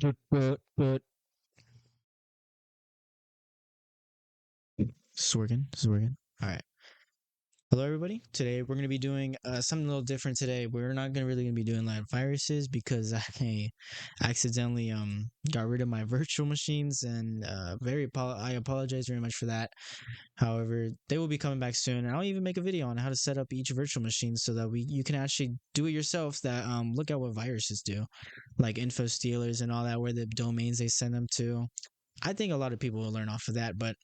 This is working. This is working. All right. Hello, everybody. Today we're going to be doing something a little different. Today we're not going to really gonna be doing live viruses because I accidentally got rid of my virtual machines, and I apologize very much for that. However, they will be coming back soon, and I'll even make a video on how to set up each virtual machine so that you can actually do it yourself. That look at what viruses do, like info stealers and all that, where the domains they send them to. I think a lot of people will learn off of that, but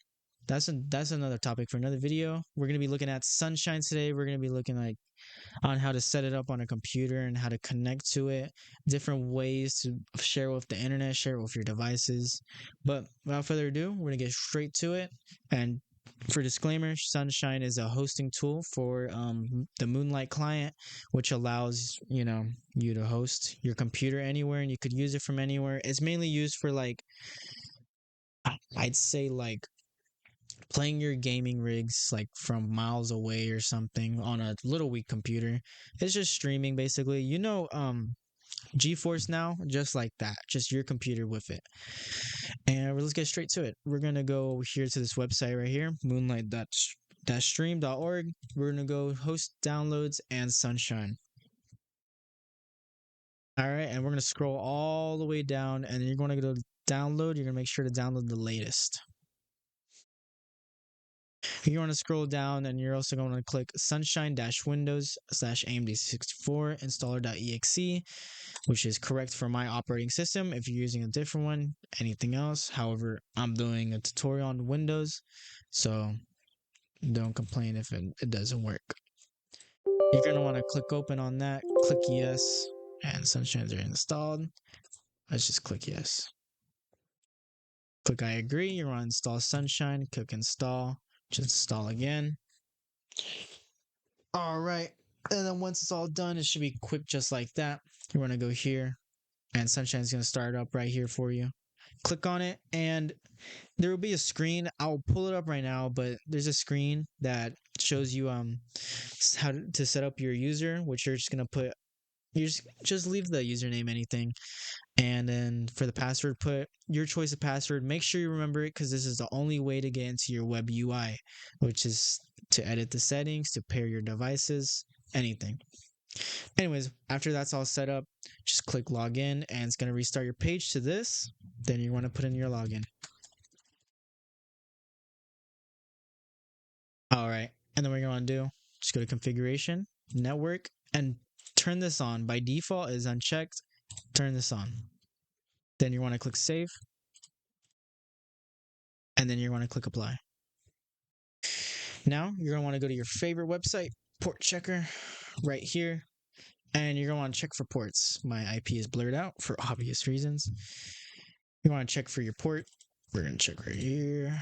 that's another topic for another video. We're gonna be looking at Sunshine today. We're gonna be looking on how to set it up on a computer and how to connect to it, different ways to share with the internet, share with your devices. But without further ado, we're gonna get straight to it. And for disclaimer, Sunshine is a hosting tool for the Moonlight client, which allows you to host your computer anywhere, and you could use it from anywhere. It's mainly used for I'd say playing your gaming rigs from miles away or something on a little weak computer. It's just streaming basically. GeForce Now, just like that, just your computer with it. And let's get straight to it. We're gonna go here to this website right here, moonlight-stream.org. We're gonna go host, downloads, and Sunshine. All right, and we're gonna scroll all the way down, and you're gonna go to download. You're gonna make sure to download the latest. You want to scroll down, and you're also going to click sunshine-windows/amd64 installer.exe, which is correct for my operating system. If you're using a different one, anything else. However, I'm doing a tutorial on Windows, so don't complain if it doesn't work. You're going to want to click open on that, click yes, and Sunshine's already installed. Let's just click yes. Click I agree. You're going to install Sunshine, click install. Just install again. All right. And then once it's all done, it should be quick just like that. You want to go here, and Sunshine's going to start up right here for you. Click on it, and there will be a screen. I'll pull it up right now, but there's a screen that shows you how to set up your user, which you're just going to put. You just leave the username, anything. And then for the password, put your choice of password. Make sure you remember it, because this is the only way to get into your web UI, which is to edit the settings, to pair your devices, anything. Anyways, after that's all set up, just click login, and it's going to restart your page to this. Then you want to put in your login. All right. And then what you're going to do, just go to configuration, network, and turn this on. By default is unchecked. Turn this on. Then you want to click save, and then you want to click apply. Now you're going to want to go to your favorite website, port checker, right here, and you're going to want to check for ports. My IP is blurred out for obvious reasons. You want to check for your port. We're going to check right here.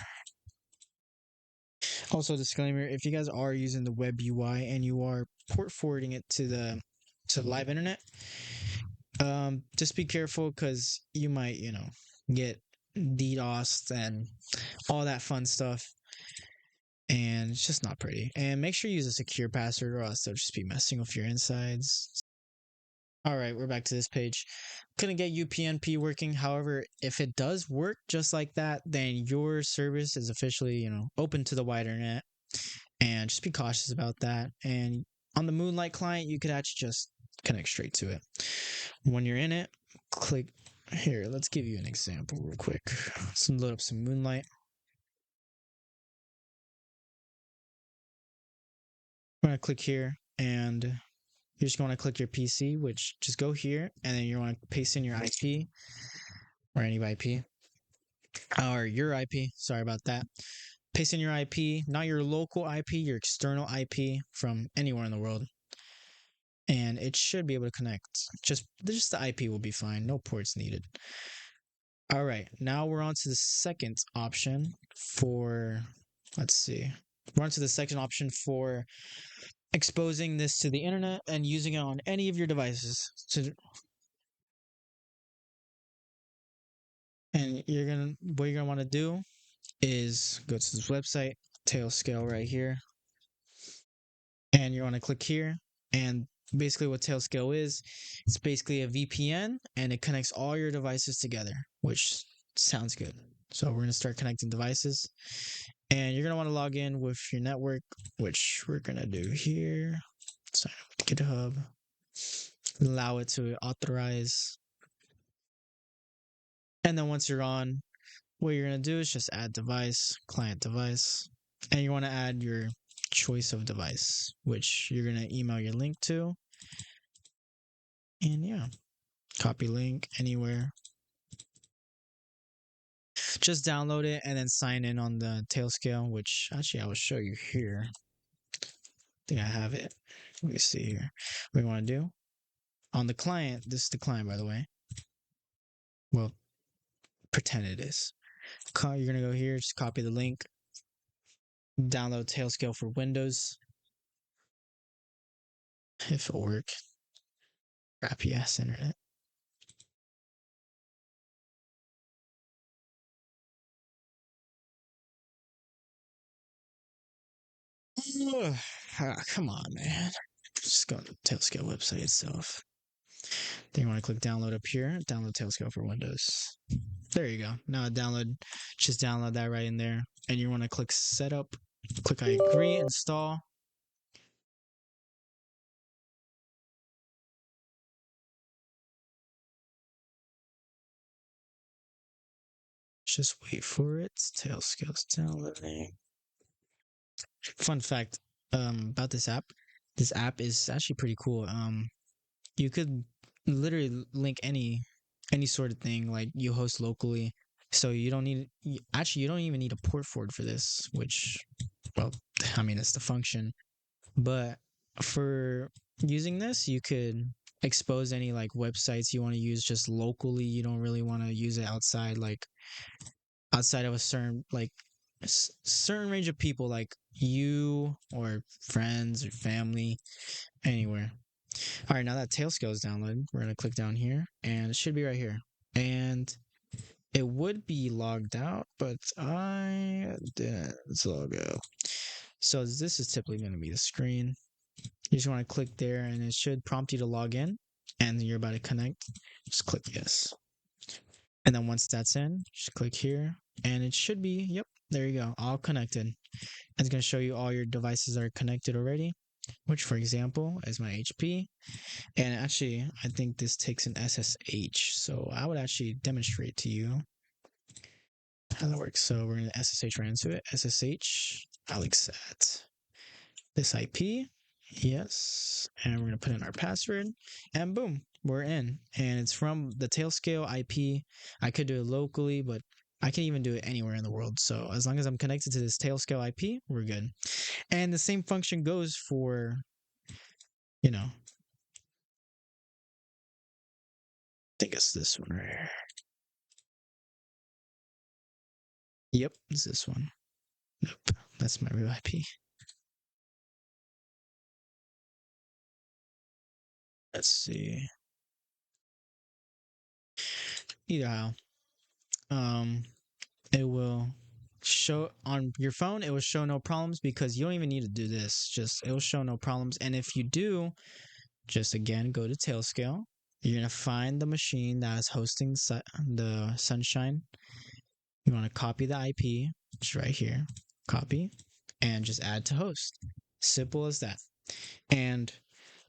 Also, disclaimer, if you guys are using the web UI and you are port forwarding it to the live internet, just be careful, because you might, get DDoSed and all that fun stuff, and it's just not pretty. And make sure you use a secure password, or else they'll just be messing with your insides. All right, we're back to this page. Couldn't get UPnP working. However, if it does work just like that, then your service is officially, open to the wide internet. And just be cautious about that. And on the Moonlight client, you could actually just connect straight to it. When you're in it, click here. Let's give you an example real quick. Let's load up some Moonlight. I'm going to click here, and you're just going to click your PC, which just go here, and then you want to paste in your IP, or any IP, or your IP. Sorry about that. Paste in your IP, not your local IP, your external IP from anywhere in the world. And it should be able to connect. Just the IP will be fine. No ports needed. All right, now we're on to the second option for, let's see. We're on to the second option for exposing this to the internet and using it on any of your devices. And what you're gonna want to do is go to this website, Tailscale right here, and you want to click here, and basically what Tailscale is, it's basically a VPN and it connects all your devices together, which sounds good. So we're gonna start connecting devices, and you're gonna want to log in with your network, which we're gonna do here. Sign up with GitHub. Allow it to authorize, and then once you're on, what you're gonna do is just add device, client device, and you want to add your choice of device, which you're gonna email your link to, and yeah, copy link anywhere. Just download it and then sign in on the Tailscale, which actually I will show you here. I think I have it. Let me see here. What you want to do on the client? This is the client, by the way. Well, pretend it is. You're gonna go here, just copy the link, download Tailscale for Windows. If it'll work. Crappy ass internet. Come on, man. Just go to the Tailscale website itself. Then you want to click download up here. Download Tailscale for Windows. There you go. Now just download that right in there. And you want to click setup. Click I agree, install. Just wait for it. Tailscale's downloading. Fun fact about this app. This app is actually pretty cool. You could literally link any sort of thing like you host locally, so you don't need actually you don't even need a port forward for this, which, well, I mean, it's the function. But for using this, you could expose any like websites you want to use just locally. You don't really want to use it outside, like outside of a certain like certain range of people, like you or friends or family, anywhere. All right, now that Tailscale is downloaded, we're going to click down here and it should be right here. And it would be logged out, but I didn't log out. So this is typically going to be the screen. You just want to click there and it should prompt you to log in and you're about to connect. Just click yes. And then once that's in, just click here and it should be, yep, there you go, all connected. It's going to show you all your devices are connected already, which for example is my HP. And actually, I think this takes an SSH. So I would actually demonstrate to you how that works. So we're going to SSH right into it. SSH, I'll accept this IP. Yes. And we're going to put in our password. And boom, we're in. And it's from the Tailscale IP. I could do it locally, but I can even do it anywhere in the world. So as long as I'm connected to this Tailscale IP, we're good. And the same function goes for, I think it's this one right here. Yep, it's this one. Nope, that's my real IP. Let's see. Either how, um, it will show on your phone. It will show no problems because you don't even need to do this. Just it will show no problems. And if you do, just again go to Tailscale. You're gonna find the machine that is hosting the Sunshine. You want to copy the IP, just right here. Copy, and just add to host. Simple as that. And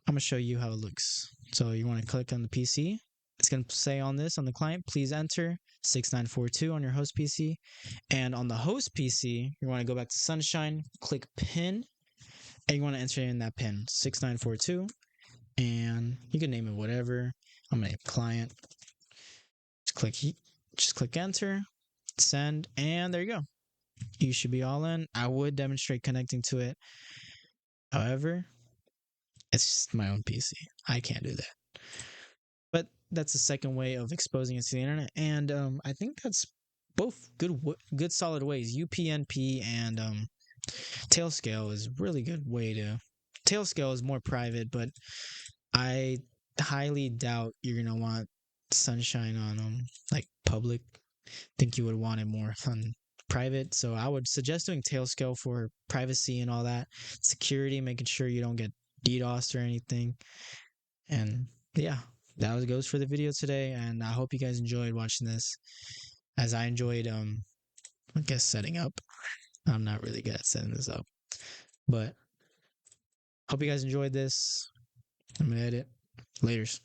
I'm gonna show you how it looks. So you want to click on the PC. It's gonna say on the client, please enter 6942 on your host PC. And on the host PC, you want to go back to Sunshine, click pin, and you want to enter in that pin 6942. And you can name it whatever. I'm gonna name client. Just click enter, send, and there you go. You should be all in. I would demonstrate connecting to it. However, it's just my own PC. I can't do that. But that's the second way of exposing it to the internet, and I think that's both good solid ways. UPnP and Tailscale is a really good way to. Tailscale is more private, but I highly doubt you're gonna want Sunshine on like public. I think you would want it more on private. So I would suggest doing Tailscale for privacy and all that, security, making sure you don't get DDoS or anything. And yeah, that was goes for the video today. And I hope you guys enjoyed watching this, as I enjoyed I guess setting up. I'm not really good at setting this up, but hope you guys enjoyed this. I'm gonna edit. Laters.